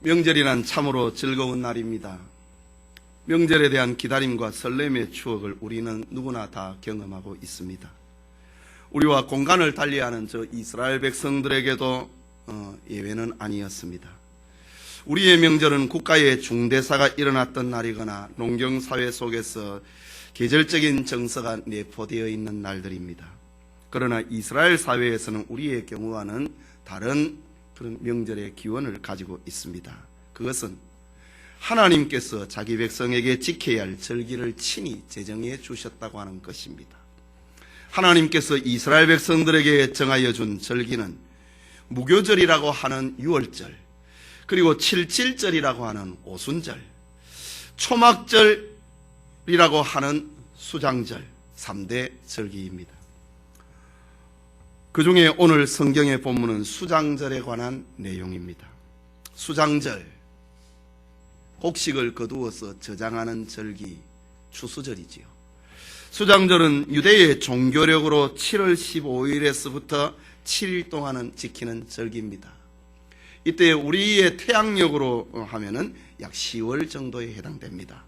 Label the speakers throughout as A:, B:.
A: 명절이란 참으로 즐거운 날입니다. 명절에 대한 기다림과 설렘의 추억을 우리는 누구나 다 경험하고 있습니다. 우리와 공간을 달리하는 저 이스라엘 백성들에게도 예외는 아니었습니다. 우리의 명절은 국가의 중대사가 일어났던 날이거나 농경사회 속에서 계절적인 정서가 내포되어 있는 날들입니다. 그러나 이스라엘 사회에서는 우리의 경우와는 다른 그런 명절의 기원을 가지고 있습니다. 그것은 하나님께서 자기 백성에게 지켜야 할 절기를 친히 제정해 주셨다고 하는 것입니다. 하나님께서 이스라엘 백성들에게 정하여 준 절기는 무교절이라고 하는 유월절, 그리고 칠칠절이라고 하는 오순절, 초막절이라고 하는 수장절, 3대 절기입니다. 그 중에 오늘 성경의 본문은 수장절에 관한 내용입니다. 수장절, 곡식을 거두어서 저장하는 절기, 추수절이지요. 수장절은 유대의 종교력으로 7월 15일에서부터 7일 동안은 지키는 절기입니다. 이때 우리의 태양력으로 하면은 약 10월 정도에 해당됩니다.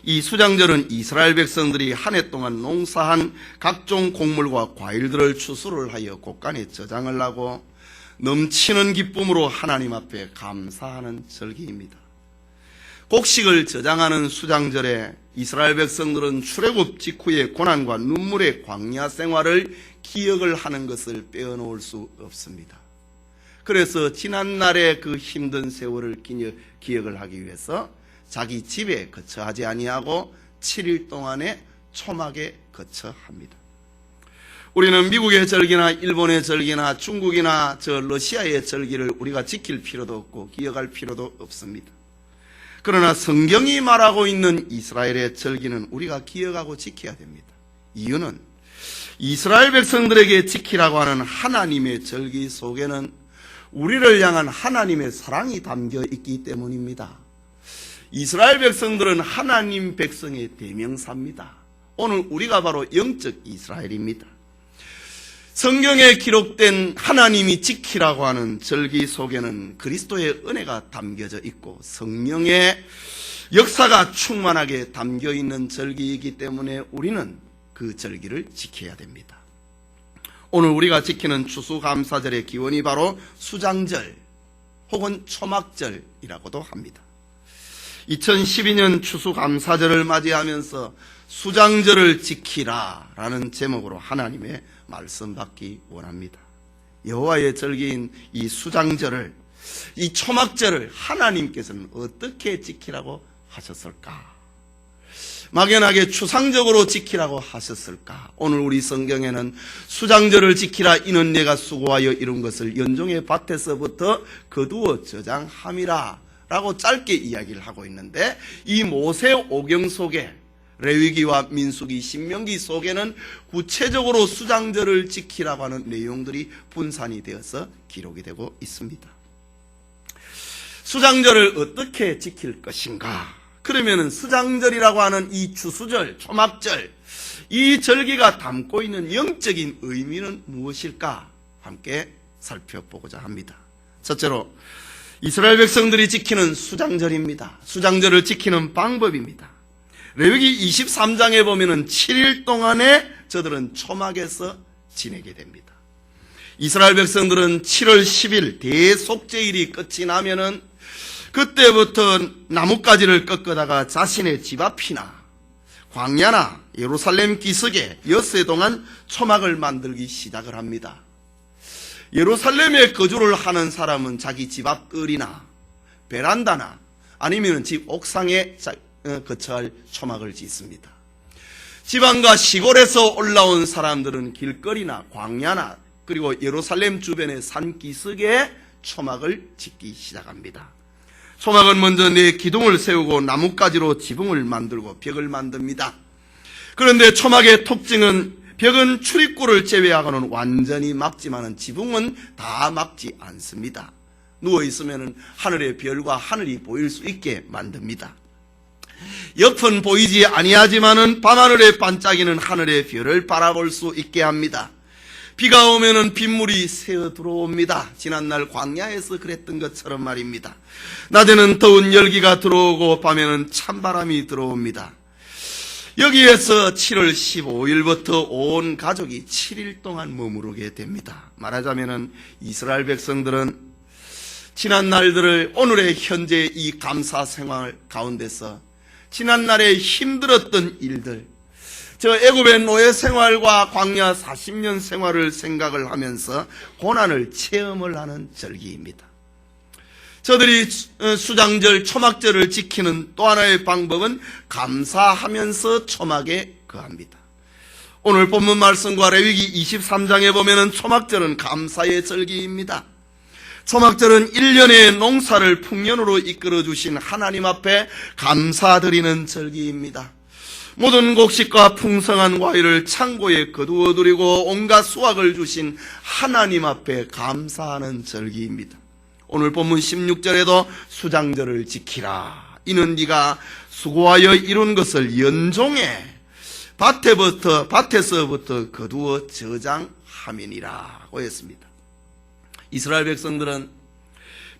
A: 이 수장절은 이스라엘 백성들이 한 해 동안 농사한 각종 곡물과 과일들을 추수를 하여 곳간에 저장을 하고 넘치는 기쁨으로 하나님 앞에 감사하는 절기입니다. 곡식을 저장하는 수장절에 이스라엘 백성들은 출애굽 직후의 고난과 눈물의 광야 생활을 기억을 하는 것을 빼어놓을 수 없습니다. 그래서 지난날의 그 힘든 세월을 기억을 하기 위해서 자기 집에 거처하지 아니하고 7일 동안의 초막에 거처합니다. 우리는 미국의 절기나 일본의 절기나 중국이나 러시아의 절기를 우리가 지킬 필요도 없고 기억할 필요도 없습니다. 그러나 성경이 말하고 있는 이스라엘의 절기는 우리가 기억하고 지켜야 됩니다. 이유는 이스라엘 백성들에게 지키라고 하는 하나님의 절기 속에는 우리를 향한 하나님의 사랑이 담겨 있기 때문입니다. 이스라엘 백성들은 하나님 백성의 대명사입니다. 오늘 우리가 바로 영적 이스라엘입니다. 성경에 기록된 하나님이 지키라고 하는 절기 속에는 그리스도의 은혜가 담겨져 있고 성령의 역사가 충만하게 담겨 있는 절기이기 때문에 우리는 그 절기를 지켜야 됩니다. 오늘 우리가 지키는 추수감사절의 기원이 바로 수장절 혹은 초막절이라고도 합니다. 2012년 추수감사절을 맞이하면서 수장절을 지키라 라는 제목으로 하나님의 말씀 받기 원합니다. 여호와의 절기인 이 수장절을, 이 초막절을 하나님께서는 어떻게 지키라고 하셨을까? 막연하게 추상적으로 지키라고 하셨을까? 오늘 우리 성경에는 수장절을 지키라, 이는 내가 수고하여 이룬 것을 연종의 밭에서부터 거두어 저장함이라 라고 짧게 이야기를 하고 있는데, 이 모세오경 속에 레위기와 민수기, 신명기 속에는 구체적으로 수장절을 지키라고 하는 내용들이 분산이 되어서 기록이 되고 있습니다. 수장절을 어떻게 지킬 것인가? 그러면은 수장절이라고 하는 이 추수절, 초막절, 이 절기가 담고 있는 영적인 의미는 무엇일까? 함께 살펴보고자 합니다. 첫째로 이스라엘 백성들이 지키는 수장절입니다. 수장절을 지키는 방법입니다. 레위기 23장에 보면은 7일 동안에 저들은 초막에서 지내게 됩니다. 이스라엘 백성들은 7월 10일 대속죄일이 끝이 나면은 그때부터 나뭇가지를 꺾어다가 자신의 집 앞이나 광야나 예루살렘 기슭에 엿새 동안 초막을 만들기 시작을 합니다. 예루살렘에 거주를 하는 사람은 자기 집 앞뜰이나 베란다나 아니면 집 옥상에 거처할 초막을 짓습니다. 지방과 시골에서 올라온 사람들은 길거리나 광야나 그리고 예루살렘 주변의 산 기슭에 초막을 짓기 시작합니다. 초막은 먼저 네 기둥을 세우고 나뭇가지로 지붕을 만들고 벽을 만듭니다. 그런데 초막의 특징은 벽은 출입구를 제외하고는 완전히 막지만은 지붕은 다 막지 않습니다. 누워있으면 하늘의 별과 하늘이 보일 수 있게 만듭니다. 옆은 보이지 아니하지만은 밤하늘에 반짝이는 하늘의 별을 바라볼 수 있게 합니다. 비가 오면은 빗물이 새어 들어옵니다. 지난날 광야에서 그랬던 것처럼 말입니다. 낮에는 더운 열기가 들어오고 밤에는 찬바람이 들어옵니다. 여기에서 7월 15일부터 온 가족이 7일 동안 머무르게 됩니다. 말하자면은 이스라엘 백성들은 지난 날들을 오늘의 현재 이 감사 생활 가운데서 지난날에 힘들었던 일들, 저 애굽의 노예 생활과 광야 40년 생활을 생각을 하면서 고난을 체험을 하는 절기입니다. 저들이 수장절, 초막절을 지키는 또 하나의 방법은 감사하면서 초막에 거합니다. 오늘 본문 말씀과 레위기 23장에 보면은 초막절은 감사의 절기입니다. 초막절은 1년의 농사를 풍년으로 이끌어 주신 하나님 앞에 감사드리는 절기입니다. 모든 곡식과 풍성한 과일을 창고에 거두어 드리고 온갖 수확을 주신 하나님 앞에 감사하는 절기입니다. 오늘 본문 16절에도 수장절을 지키라. 이는 네가 수고하여 이룬 것을 연종해 밭에서부터 거두어 저장함이니라고 했습니다. 이스라엘 백성들은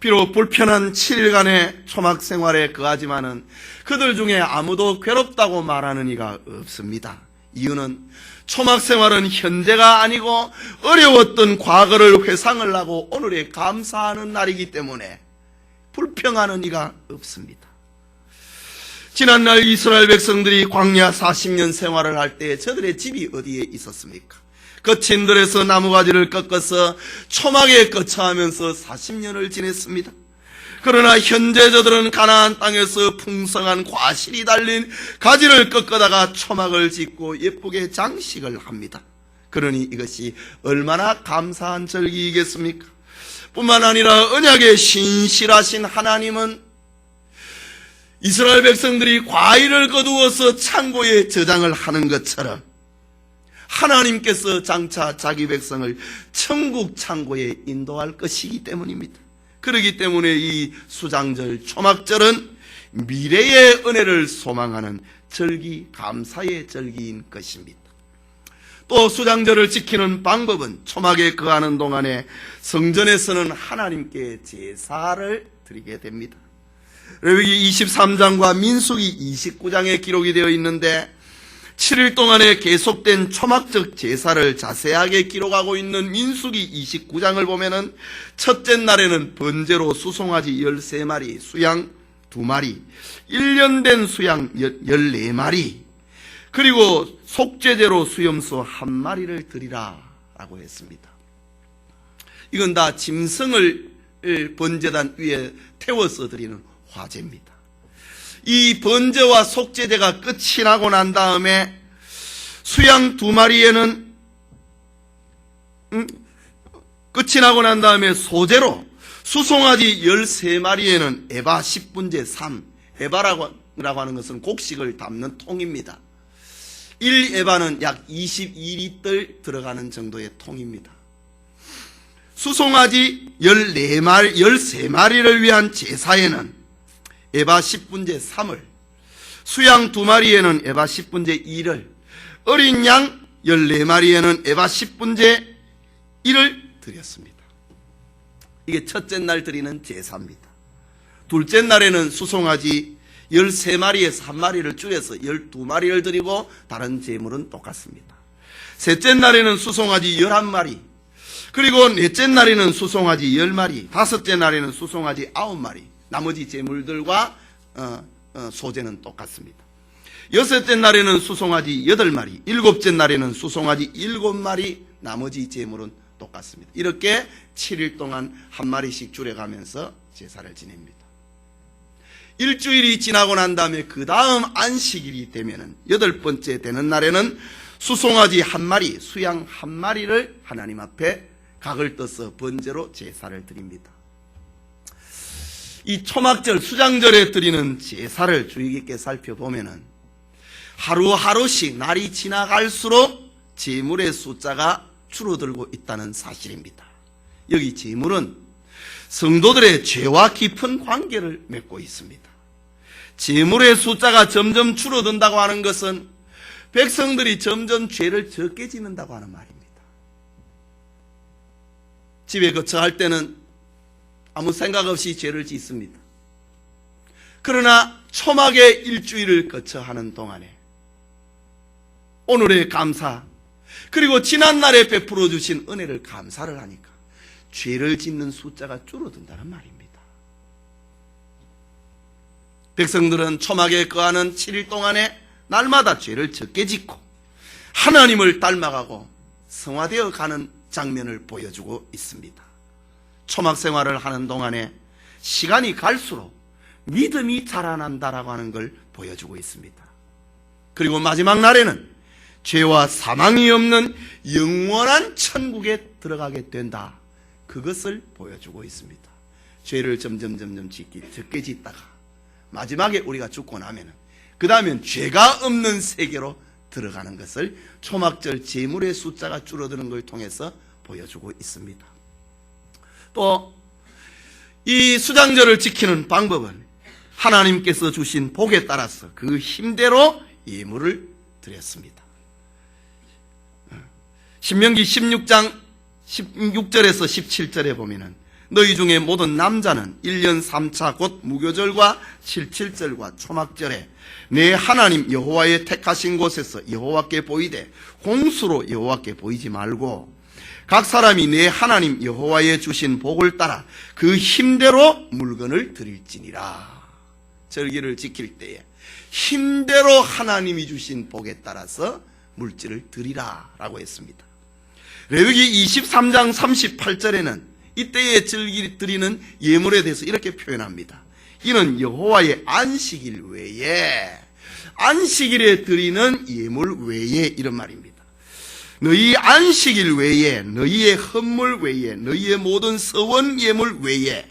A: 비록 불편한 7일간의 초막 생활에 거하지만은 그들 중에 아무도 괴롭다고 말하는 이가 없습니다. 이유는 초막 생활은 현재가 아니고 어려웠던 과거를 회상을 하고 오늘에 감사하는 날이기 때문에 불평하는 이가 없습니다. 지난날 이스라엘 백성들이 광야 40년 생활을 할 때 저들의 집이 어디에 있었습니까? 거친 들에서 나무가지를 꺾어서 초막에 거처하면서 40년을 지냈습니다. 그러나 현재 저들은 가나안 땅에서 풍성한 과실이 달린 가지를 꺾어다가 초막을 짓고 예쁘게 장식을 합니다. 그러니 이것이 얼마나 감사한 절기이겠습니까? 뿐만 아니라 언약의 신실하신 하나님은 이스라엘 백성들이 과일을 거두어서 창고에 저장을 하는 것처럼 하나님께서 장차 자기 백성을 천국 창고에 인도할 것이기 때문입니다. 그렇기 때문에 이 수장절, 초막절은 미래의 은혜를 소망하는 절기, 감사의 절기인 것입니다. 또 수장절을 지키는 방법은 초막에 거하는 동안에 성전에서는 하나님께 제사를 드리게 됩니다. 레위기 23장과 민수기 29장에 기록이 되어 있는데 7일 동안에 계속된 초막적 제사를 자세하게 기록하고 있는 민수기 29장을 보면은 첫째 날에는 번제로 수송아지 13마리, 수양 2마리, 1년 된 수양 14마리, 그리고 속죄제로 수염소 1마리를 드리라 라고 했습니다. 이건 다 짐승을 번제단 위에 태워서 드리는 화제입니다. 이 번제와 속죄제가 끝이 나고 난 다음에 수양 2마리에는 끝이 나고 난 다음에 소제로 수송아지 13마리에는 에바 10분제 3, 에바라고 하는 것은 곡식을 담는 통입니다. 1에바는 약 22리터 들어가는 정도의 통입니다. 수송아지 13마리를 위한 제사에는 에바 10분제 3을, 수양 2마리에는 에바 10분제 2를, 어린 양 14마리에는 에바 10분제 1을 드렸습니다. 이게 첫째 날 드리는 제사입니다. 둘째 날에는 수송아지 13마리에서 1마리를 줄여서 12마리를 드리고 다른 제물은 똑같습니다. 셋째 날에는 수송아지 11마리, 그리고 넷째 날에는 수송아지 10마리, 다섯째 날에는 수송아지 9마리, 나머지 제물들과 소제는 똑같습니다. 여섯째 날에는 수송아지 8마리, 일곱째 날에는 수송아지 7마리, 나머지 제물은 똑같습니다. 이렇게 7일 동안 1마리씩 줄여가면서 제사를 지냅니다. 일주일이 지나고 난 다음에 그 다음 안식일이 되면은 8번째 되는 날에는 수송아지 1마리, 수양 1마리를 하나님 앞에 각을 떠서 번제로 제사를 드립니다. 이 초막절, 수장절에 드리는 제사를 주의 깊게 살펴보면은 하루하루씩 날이 지나갈수록 제물의 숫자가 줄어들고 있다는 사실입니다. 여기 제물은 성도들의 죄와 깊은 관계를 맺고 있습니다. 제물의 숫자가 점점 줄어든다고 하는 것은 백성들이 점점 죄를 적게 짓는다고 하는 말입니다. 집에 거처할 때는 아무 생각 없이 죄를 짓습니다. 그러나 초막의 일주일을 거처하는 동안에 오늘의 감사, 그리고 지난날에 베풀어 주신 은혜를 감사를 하니까 죄를 짓는 숫자가 줄어든다는 말입니다. 백성들은 초막에 거하는 7일 동안에 날마다 죄를 적게 짓고 하나님을 닮아가고 성화되어 가는 장면을 보여주고 있습니다. 초막 생활을 하는 동안에 시간이 갈수록 믿음이 자라난다라고 하는 걸 보여주고 있습니다. 그리고 마지막 날에는 죄와 사망이 없는 영원한 천국에 들어가게 된다, 그것을 보여주고 있습니다. 죄를 점점 적게 짓다가 마지막에 우리가 죽고 나면은 그 다음엔 죄가 없는 세계로 들어가는 것을 초막절 제물의 숫자가 줄어드는 걸 통해서 보여주고 있습니다. 또 이 수장절을 지키는 방법은 하나님께서 주신 복에 따라서 그 힘대로 예물을 드렸습니다. 신명기 16장 16절에서 17절에 보면은 너희 중에 모든 남자는 1년 3차 곧 무교절과 77절과 초막절에 내 하나님 여호와의 택하신 곳에서 여호와께 보이되 공수로 여호와께 보이지 말고 각 사람이 내 하나님 여호와의 주신 복을 따라 그 힘대로 물건을 드릴지니라. 절기를 지킬 때에 힘대로 하나님이 주신 복에 따라서 물질을 드리라 라고 했습니다. 레위기 23장 38절에는 이때에 절기 드리는 예물에 대해서 이렇게 표현합니다. 이는 여호와의 안식일 외에, 안식일에 드리는 예물 외에, 이런 말입니다. 너희 안식일 외에, 너희의 헌물 외에, 너희의 모든 서원 예물 외에,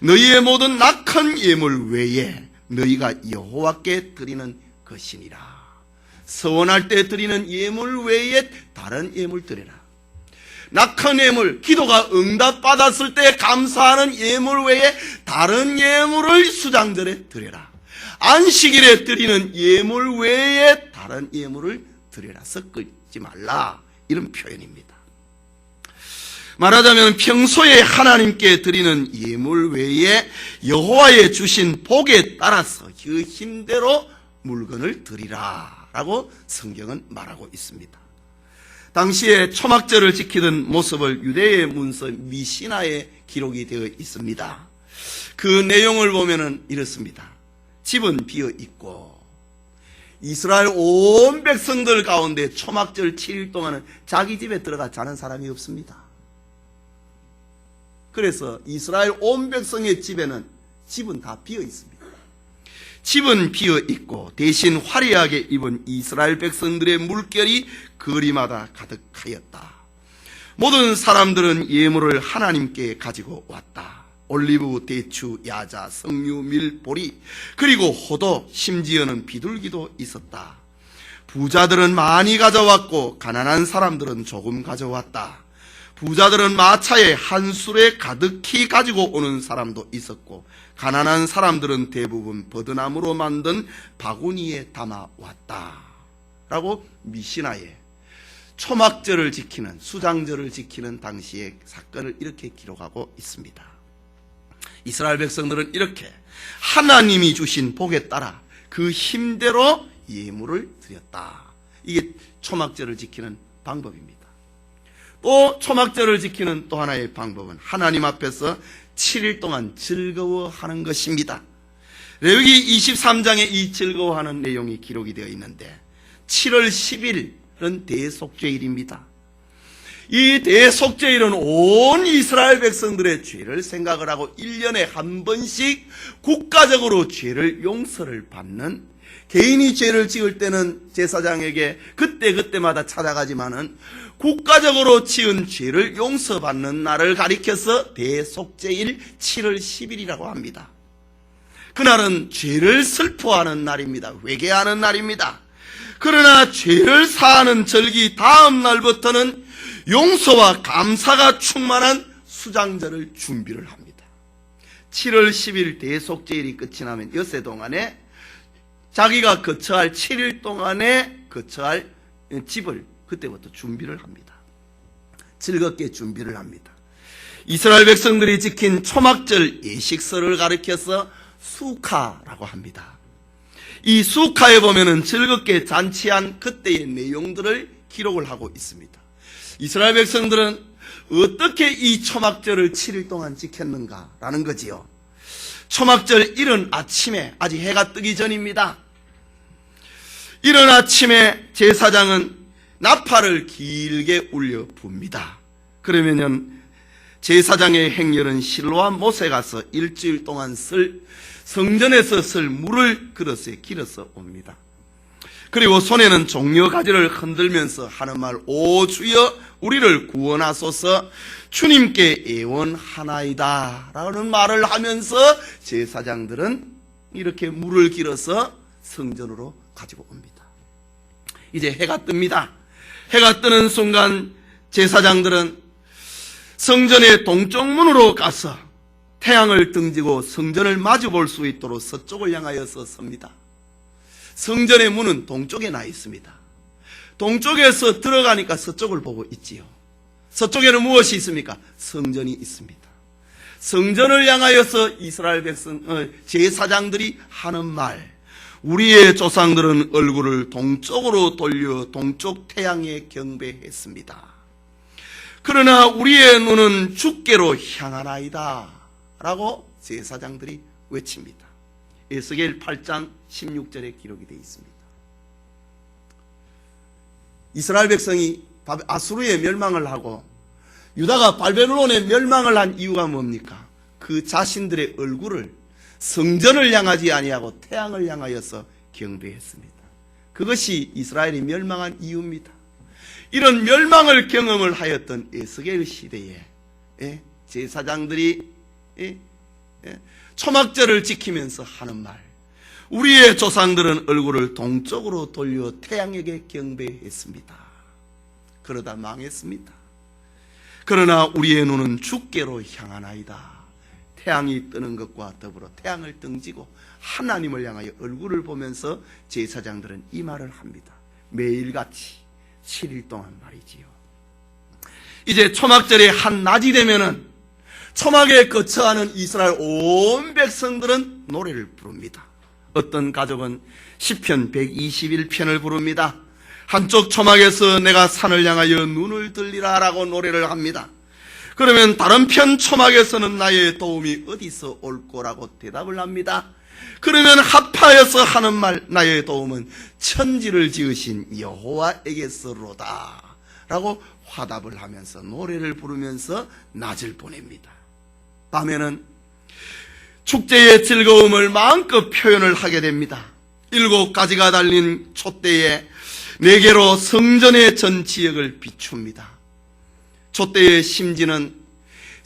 A: 너희의 모든 낙헌 예물 외에 너희가 여호와께 드리는 것이니라. 서원할 때 드리는 예물 외에 다른 예물 드리라. 낙헌 예물, 기도가 응답받았을 때 감사하는 예물 외에 다른 예물을 수장절에 드려라. 안식일에 드리는 예물 외에 다른 예물을 드려라. 섞지 말라, 이런 표현입니다. 말하자면 평소에 하나님께 드리는 예물 외에 여호와의 주신 복에 따라서 그 힘대로 물건을 드리라 라고 성경은 말하고 있습니다. 당시에 초막절을 지키던 모습을 유대의 문서 미시나에 기록이 되어 있습니다. 그 내용을 보면은 이렇습니다. 집은 비어 있고 이스라엘 온 백성들 가운데 초막절 7일 동안은 자기 집에 들어가 자는 사람이 없습니다. 그래서 이스라엘 온 백성의 집에는 집은 다 비어 있습니다. 집은 비어 있고 대신 화려하게 입은 이스라엘 백성들의 물결이 거리마다 가득하였다. 모든 사람들은 예물을 하나님께 가지고 왔다. 올리브, 대추, 야자, 석류, 밀, 보리, 그리고 호도, 심지어는 비둘기도 있었다. 부자들은 많이 가져왔고 가난한 사람들은 조금 가져왔다. 부자들은 마차에 한 술에 가득히 가지고 오는 사람도 있었고 가난한 사람들은 대부분 버드나무로 만든 바구니에 담아왔다 라고 미시나에 초막절을 지키는, 수장절을 지키는 당시의 사건을 이렇게 기록하고 있습니다. 이스라엘 백성들은 이렇게 하나님이 주신 복에 따라 그 힘대로 예물을 드렸다. 이게 초막절을 지키는 방법입니다. 또 초막절을 지키는 또 하나의 방법은 하나님 앞에서 7일 동안 즐거워하는 것입니다. 레위기 23장에 이 즐거워하는 내용이 기록이 되어 있는데 7월 10일은 대속죄일입니다. 이 대속죄일은 온 이스라엘 백성들의 죄를 생각을 하고 1년에 한 번씩 국가적으로 죄를 용서를 받는, 개인이 죄를 지을 때는 제사장에게 그때마다 찾아가지만은 국가적으로 지은 죄를 용서받는 날을 가리켜서 대속죄일 7월 10일이라고 합니다. 그날은 죄를 슬퍼하는 날입니다. 회개하는 날입니다. 그러나 죄를 사하는 절기 다음 날부터는 용서와 감사가 충만한 수장절을 준비를 합니다. 7월 10일 대속죄일이 끝이 나면 엿새 동안에 자기가 거처할 7일 동안에 거처할 집을 그때부터 준비를 합니다. 즐겁게 준비를 합니다. 이스라엘 백성들이 지킨 초막절 예식설을 가리켜서 수카라고 합니다. 이 수카에 보면은 즐겁게 잔치한 그때의 내용들을 기록을 하고 있습니다. 이스라엘 백성들은 어떻게 이 초막절을 7일 동안 지켰는가라는 거지요. 초막절 이른 아침에, 아직 해가 뜨기 전입니다. 이른 아침에 제사장은 나팔을 길게 울려 붑니다. 그러면은 제사장의 행렬은 실로와 못에 가서 일주일 동안 성전에서 쓸 물을 그릇에 길어서 옵니다. 그리고 손에는 종려 가지를 흔들면서 하는 말, 오 주여 우리를 구원하소서, 주님께 애원하나이다 라는 말을 하면서 제사장들은 이렇게 물을 길어서 성전으로 가지고 옵니다. 이제 해가 뜹니다. 해가 뜨는 순간 제사장들은 성전의 동쪽 문으로 가서 태양을 등지고 성전을 마주 볼 수 있도록 서쪽을 향하여서 섭니다. 성전의 문은 동쪽에 나 있습니다. 동쪽에서 들어가니까 서쪽을 보고 있지요. 서쪽에는 무엇이 있습니까? 성전이 있습니다. 성전을 향하여서 이스라엘 제사장들이 하는 말, 우리의 조상들은 얼굴을 동쪽으로 돌려 동쪽 태양에 경배했습니다. 그러나 우리의 눈은 주께로 향하나이다 라고 제사장들이 외칩니다. 에스겔 8장 16절에 기록이 되어 있습니다. 이스라엘 백성이 아수르의 멸망을 하고 유다가 바벨론의 멸망을 한 이유가 뭡니까? 그 자신들의 얼굴을 성전을 향하지 아니하고 태양을 향하여서 경배했습니다. 그것이 이스라엘이 멸망한 이유입니다. 이런 멸망을 경험을 하였던 에스겔 시대에 제사장들이 초막절을 지키면서 하는 말, 우리의 조상들은 얼굴을 동쪽으로 돌려 태양에게 경배했습니다. 그러다 망했습니다. 그러나 우리의 눈은 주께로 향하나이다. 태양이 뜨는 것과 더불어 태양을 등지고 하나님을 향하여 얼굴을 보면서 제사장들은 이 말을 합니다. 매일같이 7일 동안 말이지요. 이제 초막절의 한낮이 되면은 초막에 거처하는 이스라엘 온 백성들은 노래를 부릅니다. 어떤 가족은 시편 121편을 부릅니다. 한쪽 초막에서 내가 산을 향하여 눈을 들리라 라고 노래를 합니다. 그러면 다른 편 초막에서는 나의 도움이 어디서 올 거라고 대답을 합니다. 그러면 합하여서 하는 말, 나의 도움은 천지를 지으신 여호와에게서로다 라고 화답을 하면서 노래를 부르면서 낮을 보냅니다. 밤에는 축제의 즐거움을 마음껏 표현을 하게 됩니다. 7가지가 달린 촛대에 4개로 성전의 전 지역을 비춥니다. 촛대의 심지는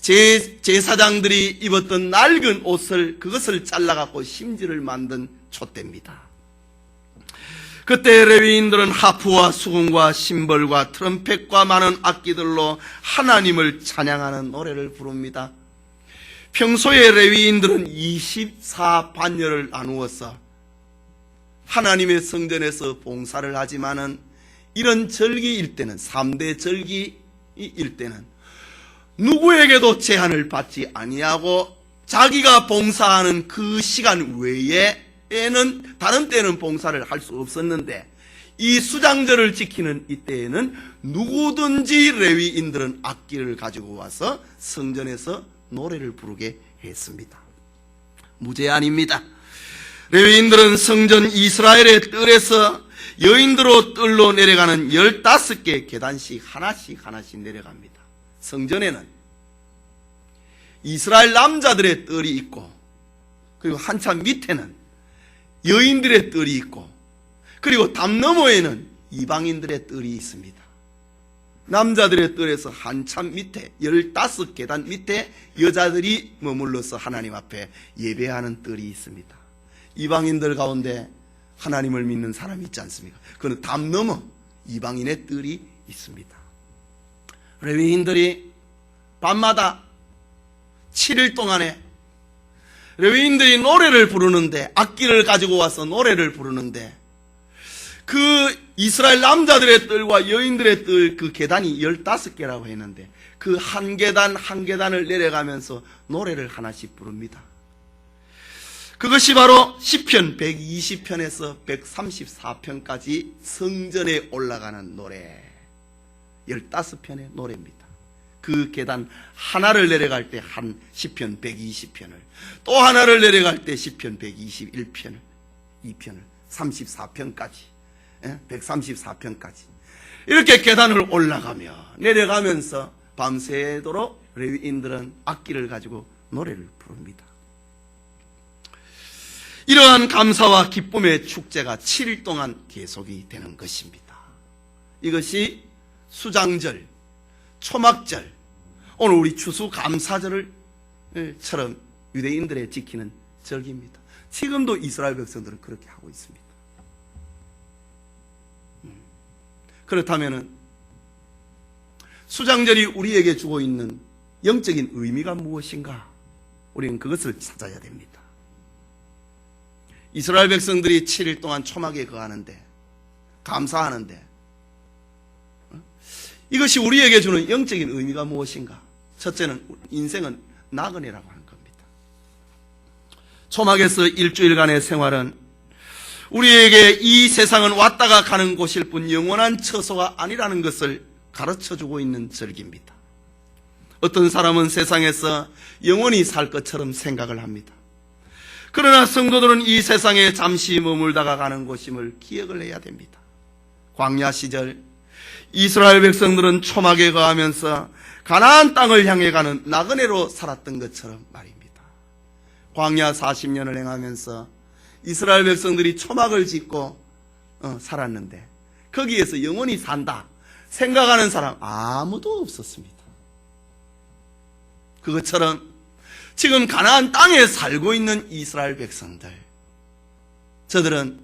A: 제사장들이 입었던 낡은 옷을 그것을 잘라갖고 심지를 만든 촛대입니다. 그때 레위인들은 하프와 수금과 심벌과 트럼펫과 많은 악기들로 하나님을 찬양하는 노래를 부릅니다. 평소에 레위인들은 24반열을 나누어서 하나님의 성전에서 봉사를 하지만은 이런 절기일 때는 3대 절기일 때는 누구에게도 제한을 받지 아니하고 자기가 봉사하는 그 시간 외에는 다른 때는 봉사를 할 수 없었는데 이 수장절을 지키는 이때에는 누구든지 레위인들은 악기를 가지고 와서 성전에서 노래를 부르게 했습니다. 무제한입니다. 레위인들은 성전 이스라엘의 뜰에서 여인들로 뜰로 내려가는 15개 계단씩 하나씩 내려갑니다. 성전에는 이스라엘 남자들의 뜰이 있고 그리고 한참 밑에는 여인들의 뜰이 있고 그리고 담 너머에는 이방인들의 뜰이 있습니다. 남자들의 뜰에서 한참 밑에 15계단 밑에 여자들이 머물러서 하나님 앞에 예배하는 뜰이 있습니다. 이방인들 가운데 하나님을 믿는 사람이 있지 않습니까? 그는 담 너머 이방인의 뜰이 있습니다. 레위인들이 밤마다 7일 동안에 레위인들이 노래를 부르는데 악기를 가지고 와서 노래를 부르는데 그 이스라엘 남자들의 뜰과 여인들의 뜰 그 계단이 15개라고 했는데 그 한 계단 한 계단을 내려가면서 노래를 하나씩 부릅니다. 그것이 바로 시편 120편에서 134편까지 성전에 올라가는 노래 15편의 노래입니다. 그 계단 하나를 내려갈 때 한 시편 120편을 또 하나를 내려갈 때 시편 121편을 2편을 34편까지 134편까지 이렇게 계단을 올라가며 내려가면서 밤새도록 레위인들은 악기를 가지고 노래를 부릅니다. 이러한 감사와 기쁨의 축제가 7일 동안 계속이 되는 것입니다. 이것이 수장절, 초막절, 오늘 우리 추수감사절처럼 유대인들의 지키는 절기입니다. 지금도 이스라엘 백성들은 그렇게 하고 있습니다. 그렇다면 수장절이 우리에게 주고 있는 영적인 의미가 무엇인가? 우리는 그것을 찾아야 됩니다. 이스라엘 백성들이 7일 동안 초막에 거하는데 감사하는데 이것이 우리에게 주는 영적인 의미가 무엇인가? 첫째는 인생은 나그네라고 하는 겁니다. 초막에서 일주일간의 생활은 우리에게 이 세상은 왔다가 가는 곳일 뿐 영원한 처소가 아니라는 것을 가르쳐주고 있는 절기입니다. 어떤 사람은 세상에서 영원히 살 것처럼 생각을 합니다. 그러나 성도들은 이 세상에 잠시 머물다가 가는 곳임을 기억을 해야 됩니다. 광야 시절 이스라엘 백성들은 초막에 거하면서 가나안 땅을 향해 가는 나그네로 살았던 것처럼 말입니다. 광야 40년을 행하면서 이스라엘 백성들이 초막을 짓고 살았는데 거기에서 영원히 산다 생각하는 사람 아무도 없었습니다. 그것처럼 지금 가나안 땅에 살고 있는 이스라엘 백성들, 저들은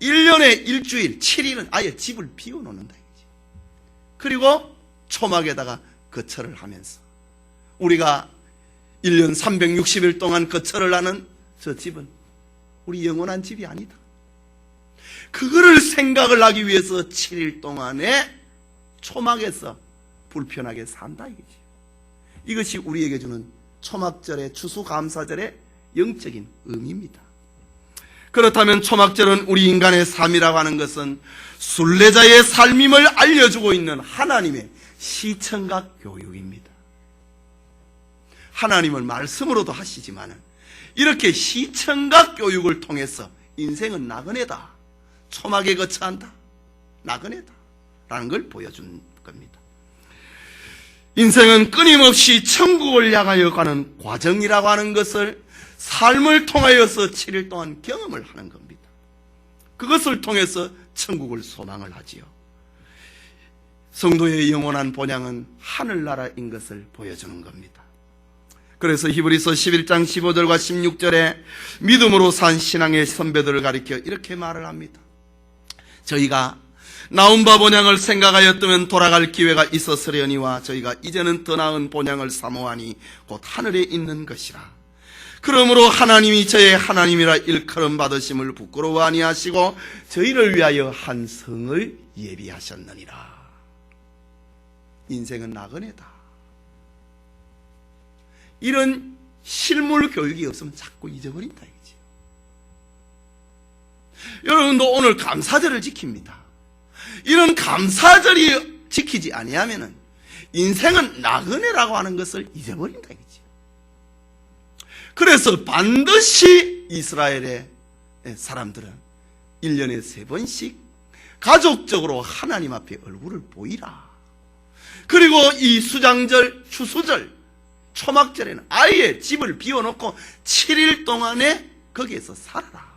A: 1년에 일주일 7일은 아예 집을 비워놓는다. 그리고 초막에다가 거처를 하면서 우리가 1년 360일 동안 거처를 하는 저 집은 우리 영원한 집이 아니다. 그거를 생각을 하기 위해서 7일 동안에 초막에서 불편하게 산다 이거지. 이것이 우리에게 주는 초막절의 추수감사절의 영적인 의미입니다. 그렇다면 초막절은 우리 인간의 삶이라고 하는 것은 순례자의 삶임을 알려주고 있는 하나님의 시청각 교육입니다. 하나님은 말씀으로도 하시지만 이렇게 시청각 교육을 통해서 인생은 나그네다, 초막에 거처한다, 나그네다 라는 걸 보여준 겁니다. 인생은 끊임없이 천국을 향하여 가는 과정이라고 하는 것을 삶을 통하여서 7일 동안 경험을 하는 겁니다. 그것을 통해서 천국을 소망을 하지요. 성도의 영원한 본향은 하늘나라인 것을 보여주는 겁니다. 그래서 히브리서 11장 15절과 16절에 믿음으로 산 신앙의 선배들을 가리켜 이렇게 말을 합니다. 저희가 나온 바 본향을 생각하였다면 돌아갈 기회가 있었으려니와 저희가 이제는 더 나은 본향을 사모하니 곧 하늘에 있는 것이라. 그러므로 하나님이 저의 하나님이라 일컬음 받으심을 부끄러워 아니하시고 저희를 위하여 한 성을 예비하셨느니라. 인생은 나그네다. 이런 실물 교육이 없으면 자꾸 잊어버린다 이거지. 여러분도 오늘 감사절을 지킵니다. 이런 감사절이 지키지 아니하면은 인생은 나그네라고 하는 것을 잊어버린다 이거지. 그래서 반드시 이스라엘의 사람들은 1년에 3번씩 가족적으로 하나님 앞에 얼굴을 보이라. 그리고 이 수장절, 추수절, 초막절에는 아예 집을 비워놓고 7일 동안에 거기에서 살아라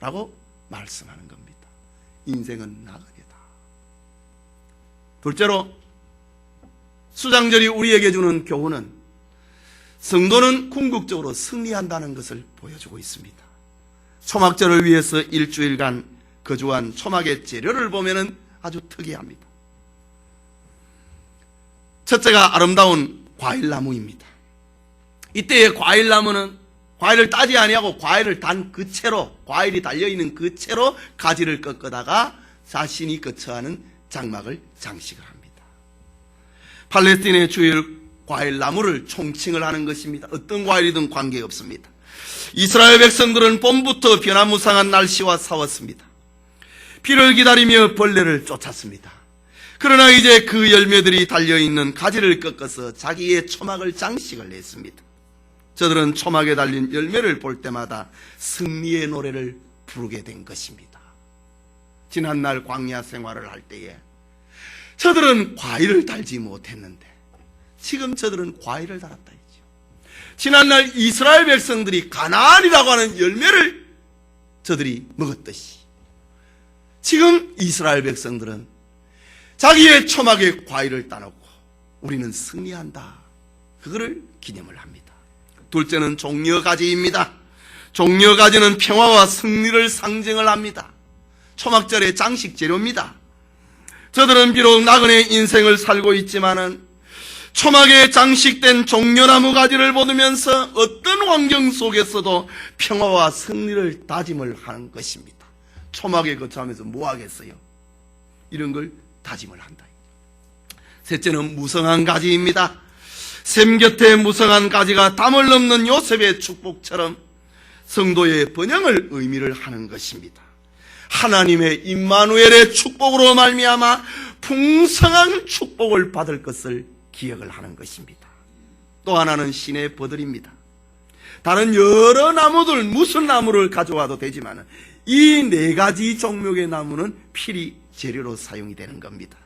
A: 라고 말씀하는 겁니다. 인생은 나그네다. 둘째로 수장절이 우리에게 주는 교훈은 성도는 궁극적으로 승리한다는 것을 보여주고 있습니다. 초막절을 위해서 일주일간 거주한 초막의 재료를 보면 아주 특이합니다. 첫째가 아름다운 과일나무입니다. 이때의 과일나무는 과일을 따지 아니하고 과일을 단 그 채로, 과일이 달려있는 그 채로 가지를 꺾어다가 자신이 거처하는 장막을 장식을 합니다. 팔레스틴의 주요 과일 나무를 총칭을 하는 것입니다. 어떤 과일이든 관계없습니다. 이스라엘 백성들은 봄부터 변화무쌍한 날씨와 싸웠습니다. 비를 기다리며 벌레를 쫓았습니다. 그러나 이제 그 열매들이 달려있는 가지를 꺾어서 자기의 초막을 장식을 했습니다. 저들은 초막에 달린 열매를 볼 때마다 승리의 노래를 부르게 된 것입니다. 지난날 광야 생활을 할 때에 저들은 과일을 달지 못했는데 지금 저들은 과일을 달았다 했죠. 지난날 이스라엘 백성들이 가나안이라고 하는 열매를 저들이 먹었듯이 지금 이스라엘 백성들은 자기의 초막에 과일을 따놓고 우리는 승리한다, 그거를 기념을 합니다. 둘째는 종려가지입니다. 종려가지는 평화와 승리를 상징을 합니다. 초막절의 장식 재료입니다. 저들은 비록 나그네의 인생을 살고 있지만은 초막에 장식된 종려나무 가지를 보면서 어떤 환경 속에서도 평화와 승리를 다짐을 하는 것입니다. 초막에 거처하면서 뭐 하겠어요? 이런 걸 다짐을 한다. 셋째는 무성한 가지입니다. 샘 곁에 무성한 가지가 담을 넘는 요셉의 축복처럼 성도의 번영을 의미를 하는 것입니다. 하나님의 임마누엘의 축복으로 말미암아 풍성한 축복을 받을 것을 기억을 하는 것입니다. 또 하나는 신의 버들입니다. 다른 여러 나무들, 무슨 나무를 가져와도 되지만 이 네 가지 종목의 나무는 필히 재료로 사용이 되는 겁니다.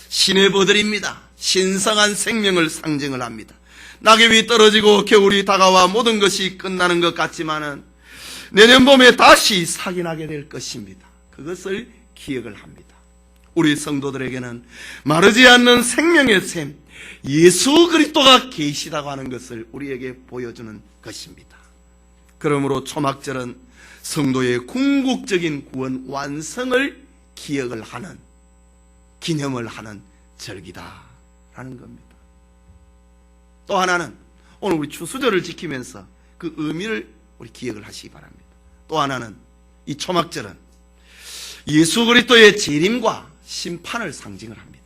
A: 신의 버들입니다. 신성한 생명을 상징을 합니다. 낙엽이 떨어지고 겨울이 다가와 모든 것이 끝나는 것 같지만은 내년 봄에 다시 살이 나게 될 것입니다. 그것을 기억을 합니다. 우리 성도들에게는 마르지 않는 생명의 샘, 예수 그리스도가 계시다고 하는 것을 우리에게 보여주는 것입니다. 그러므로 초막절은 성도의 궁극적인 구원 완성을 기억을 하는, 기념을 하는 절기다라는 겁니다. 또 하나는 오늘 우리 추수절을 지키면서 그 의미를 우리 기억을 하시기 바랍니다. 또 하나는 이 초막절은 예수 그리스도의 재림과 심판을 상징을 합니다.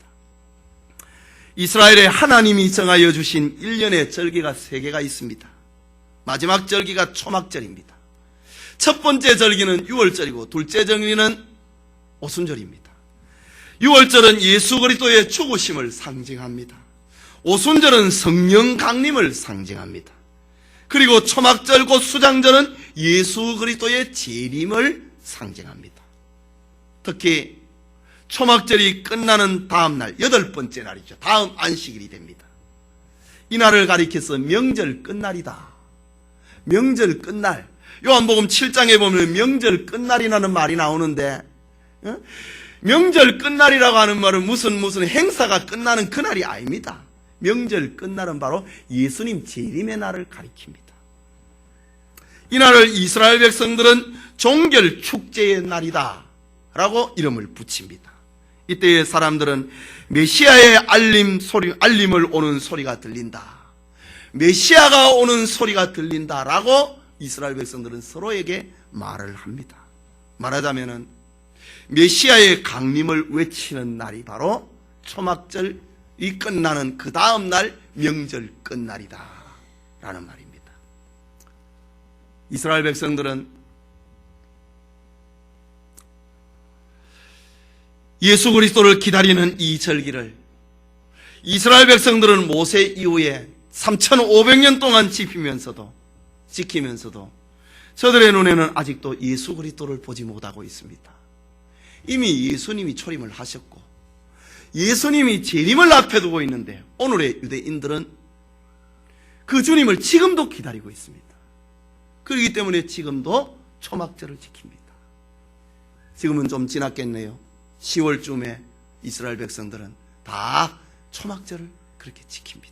A: 이스라엘에 하나님이 정하여 주신 1년의 절기가 3개가 있습니다. 마지막 절기가 초막절입니다. 첫 번째 절기는 6월절이고 둘째 절기는 오순절입니다. 6월절은 예수 그리스도의 죽으심을 상징합니다. 오순절은 성령 강림을 상징합니다. 그리고 초막절 곧 수장절은 예수 그리스도의 재림을 상징합니다. 특히 초막절이 끝나는 다음 날, 8번째 날이죠. 다음 안식일이 됩니다. 이 날을 가리켜서 명절 끝날이다, 명절 끝날, 요한복음 7장에 보면 명절 끝날이라는 말이 나오는데, 명절 끝날이라고 하는 말은 무슨 행사가 끝나는 그날이 아닙니다. 명절 끝날은 바로 예수님 재림의 날을 가리킵니다. 이 날을 이스라엘 백성들은 종결 축제의 날이다 라고 이름을 붙입니다. 이때의 사람들은 메시아의 알림을 오는 소리가 들린다, 메시아가 오는 소리가 들린다라고 이스라엘 백성들은 서로에게 말을 합니다. 말하자면은 메시아의 강림을 외치는 날이 바로 초막절이 끝나는 그 다음 날 명절 끝날이다 라는 말입니다. 이스라엘 백성들은 예수 그리스도를 기다리는 이 절기를 이스라엘 백성들은 모세 이후에 3500년 동안 지키면서도 저들의 눈에는 아직도 예수 그리스도를 보지 못하고 있습니다. 이미 예수님이 초림을 하셨고 예수님이 재림을 앞에 두고 있는데 오늘의 유대인들은 그 주님을 지금도 기다리고 있습니다. 그렇기 때문에 지금도 초막절을 지킵니다. 지금은 좀 지났겠네요. 10월쯤에 이스라엘 백성들은 다 초막절을 그렇게 지킵니다.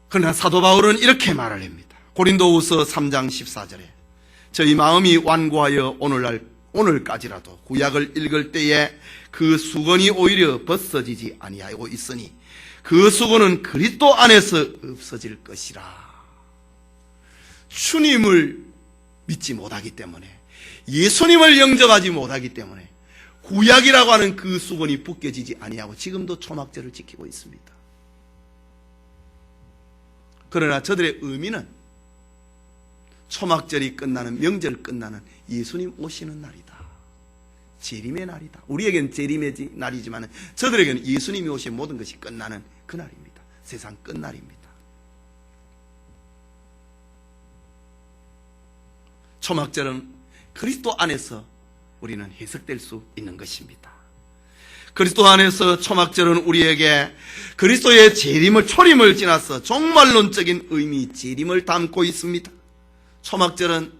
A: 그러나 사도 바울은 이렇게 말을 합니다. 고린도후서 3장 14절에 저희 마음이 완고하여 오늘까지라도 구약을 읽을 때에 그 수건이 오히려 벗어지지 아니하고 있으니 그 수고는 그리스도 안에서 없어질 것이라. 주님을 믿지 못하기 때문에, 예수님을 영접하지 못하기 때문에 구약이라고 하는 그 수건이 벗겨지지 아니하고 지금도 초막절을 지키고 있습니다. 그러나 저들의 의미는 초막절이 끝나는, 명절 끝나는 예수님 오시는 날이다, 재림의 날이다. 우리에겐 재림의 날이지만 저들에게는 예수님이 오신 모든 것이 끝나는 그 날입니다. 세상 끝날입니다. 초막절은 그리스도 안에서 우리는 해석될 수 있는 것입니다. 그리스도 안에서 초막절은 우리에게 그리스도의 재림을, 초림을 지나서 종말론적인 의미, 재림을 담고 있습니다. 초막절은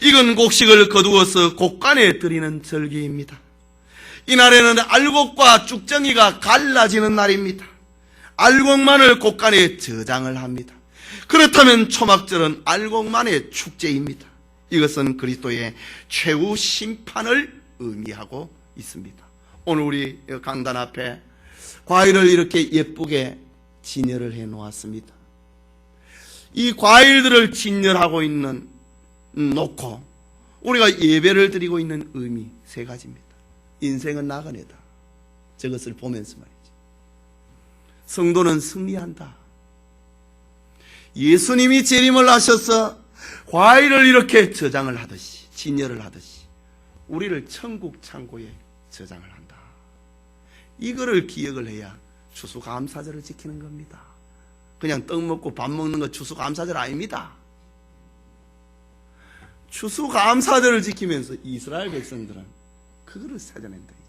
A: 익은 곡식을 거두어서 곡간에 드리는 절기입니다. 이날에는 알곡과 쭉정이가 갈라지는 날입니다. 알곡만을 곡간에 저장을 합니다. 그렇다면 초막절은 알곡만의 축제입니다. 이것은 그리스도의 최후 심판을 의미하고 있습니다. 오늘 우리 강단 앞에 과일을 이렇게 예쁘게 진열을 해 놓았습니다. 이 과일들을 진열하고 놓고 우리가 예배를 드리고 있는 의미 세 가지입니다. 인생은 나그네다. 저것을 보면서 말이죠. 성도는 승리한다. 예수님이 재림을 하셔서 과일을 이렇게 저장을 하듯이, 진열을 하듯이 우리를 천국 창고에 저장을 한다. 이거를 기억을 해야 추수감사절을 지키는 겁니다. 그냥 떡 먹고 밥 먹는 거 추수감사절 아닙니다. 추수감사절을 지키면서 이스라엘 백성들은 그거를 찾아낸다.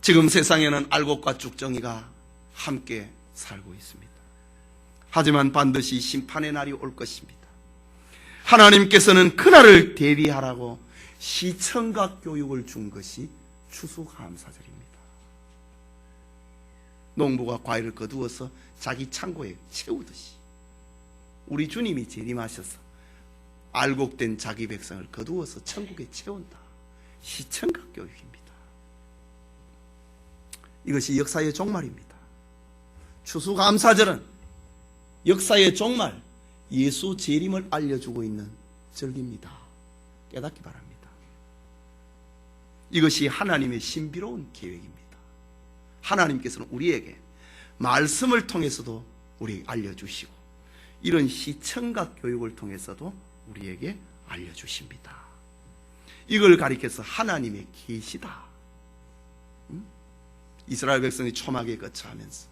A: 지금 세상에는 알곡과 쭉정이가 함께 살고 있습니다. 하지만 반드시 심판의 날이 올 것입니다. 하나님께서는 그날을 대비하라고 시청각 교육을 준 것이 추수감사절입니다. 농부가 과일을 거두어서 자기 창고에 채우듯이 우리 주님이 재림하셔서 알곡된 자기 백성을 거두어서 천국에 채운다. 시청각 교육입니다. 이것이 역사의 종말입니다. 추수감사절은 역사의 종말, 예수 재림을 알려주고 있는 절기입니다. 깨닫기 바랍니다. 이것이 하나님의 신비로운 계획입니다. 하나님께서는 우리에게 말씀을 통해서도 우리에게 알려주시고 이런 시청각 교육을 통해서도 우리에게 알려주십니다. 이걸 가리켜서 하나님의 계시다. 이스라엘 백성이 초막에 거처하면서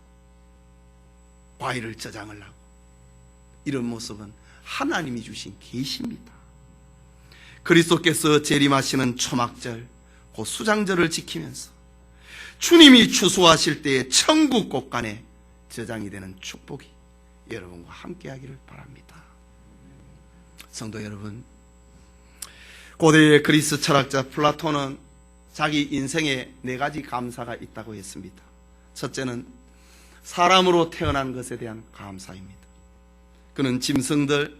A: 과일을 저장을 하고 이런 모습은 하나님이 주신 계시입니다. 그리스도께서 재림하시는 초막절, 그 수장절을 지키면서 주님이 추수하실 때의 천국 곳간에 저장이 되는 축복이 여러분과 함께하기를 바랍니다. 성도 여러분, 고대의 그리스 철학자 플라톤은 자기 인생에 4가지 감사가 있다고 했습니다. 첫째는 사람으로 태어난 것에 대한 감사입니다. 그는 짐승들,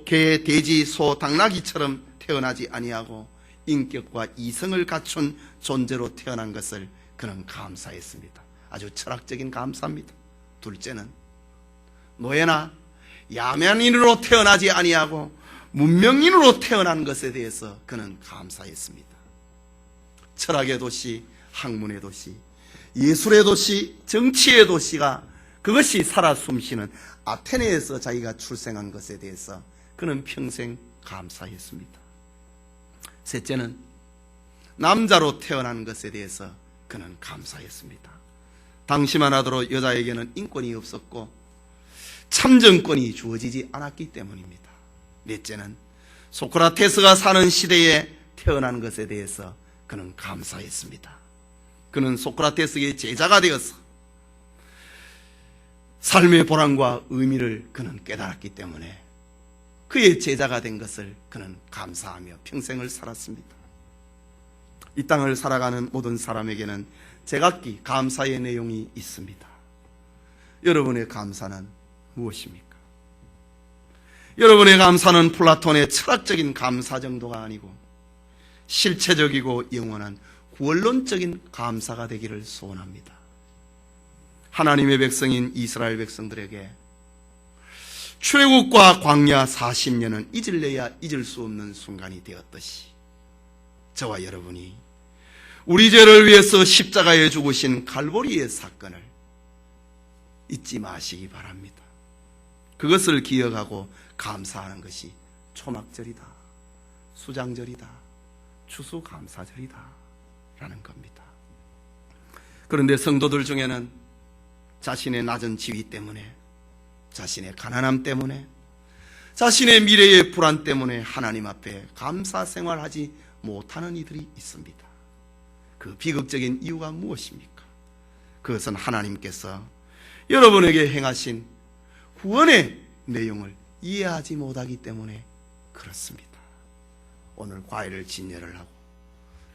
A: 개, 돼지, 소, 당나귀처럼 태어나지 아니하고 인격과 이성을 갖춘 존재로 태어난 것을 그는 감사했습니다. 아주 철학적인 감사입니다. 둘째는 노예나 야만인으로 태어나지 아니하고 문명인으로 태어난 것에 대해서 그는 감사했습니다. 철학의 도시, 학문의 도시, 예술의 도시, 정치의 도시가 그것이 살아 숨쉬는 아테네에서 자기가 출생한 것에 대해서 그는 평생 감사했습니다. 셋째는 남자로 태어난 것에 대해서 그는 감사했습니다. 당시만 하더라도 여자에게는 인권이 없었고 참정권이 주어지지 않았기 때문입니다. 넷째는 소크라테스가 사는 시대에 태어난 것에 대해서 그는 감사했습니다. 그는 소크라테스의 제자가 되어서 삶의 보람과 의미를 그는 깨달았기 때문에 그의 제자가 된 것을 그는 감사하며 평생을 살았습니다. 이 땅을 살아가는 모든 사람에게는 제각기 감사의 내용이 있습니다. 여러분의 감사는 무엇입니까? 여러분의 감사는 플라톤의 철학적인 감사 정도가 아니고 실체적이고 영원한 구원론적인 감사가 되기를 소원합니다. 하나님의 백성인 이스라엘 백성들에게 출애굽과 광야 40년은 잊을래야 잊을 수 없는 순간이 되었듯이 저와 여러분이 우리 죄를 위해서 십자가에 죽으신 갈보리의 사건을 잊지 마시기 바랍니다. 그것을 기억하고 감사하는 것이 초막절이다, 수장절이다, 추수감사절이다 라는 겁니다. 그런데 성도들 중에는 자신의 낮은 지위 때문에, 자신의 가난함 때문에, 자신의 미래의 불안 때문에 하나님 앞에 감사 생활하지 못하는 이들이 있습니다. 그 비극적인 이유가 무엇입니까? 그것은 하나님께서 여러분에게 행하신 구원의 내용을 이해하지 못하기 때문에 그렇습니다. 오늘 과일을 진례를 하고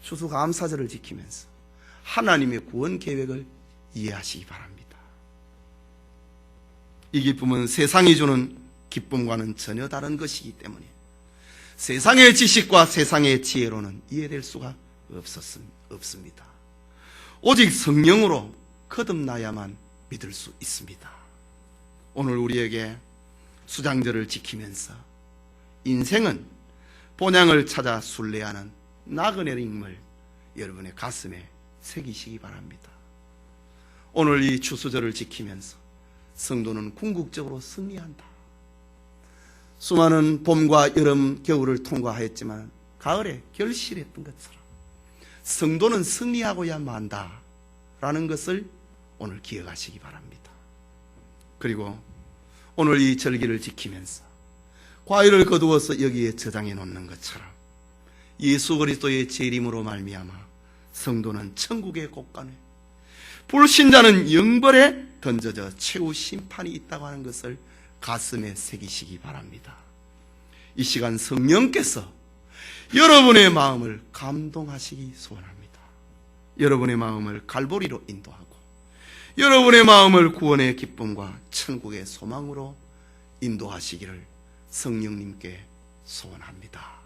A: 추수감사절을 지키면서 하나님의 구원 계획을 이해하시기 바랍니다. 이 기쁨은 세상이 주는 기쁨과는 전혀 다른 것이기 때문에 세상의 지식과 세상의 지혜로는 이해될 수가 없습니다. 오직 성령으로 거듭나야만 믿을 수 있습니다. 오늘 우리에게 수장절을 지키면서 인생은 본향을 찾아 순례하는 나그네임을 여러분의 가슴에 새기시기 바랍니다. 오늘 이 추수절을 지키면서 성도는 궁극적으로 승리한다. 수많은 봄과 여름, 겨울을 통과했지만 가을에 결실했던 것처럼 성도는 승리하고야 만다라는 것을 오늘 기억하시기 바랍니다. 그리고 오늘 이 절기를 지키면서 과일을 거두어서 여기에 저장해 놓는 것처럼 예수 그리스도의 재림으로 말미암아 성도는 천국의 곳간에, 불신자는 영벌에 던져져 최후 심판이 있다고 하는 것을 가슴에 새기시기 바랍니다. 이 시간 성령께서 여러분의 마음을 감동하시기 소원합니다. 여러분의 마음을 갈보리로 인도하고 여러분의 마음을 구원의 기쁨과 천국의 소망으로 인도하시기를 성령님께 소원합니다.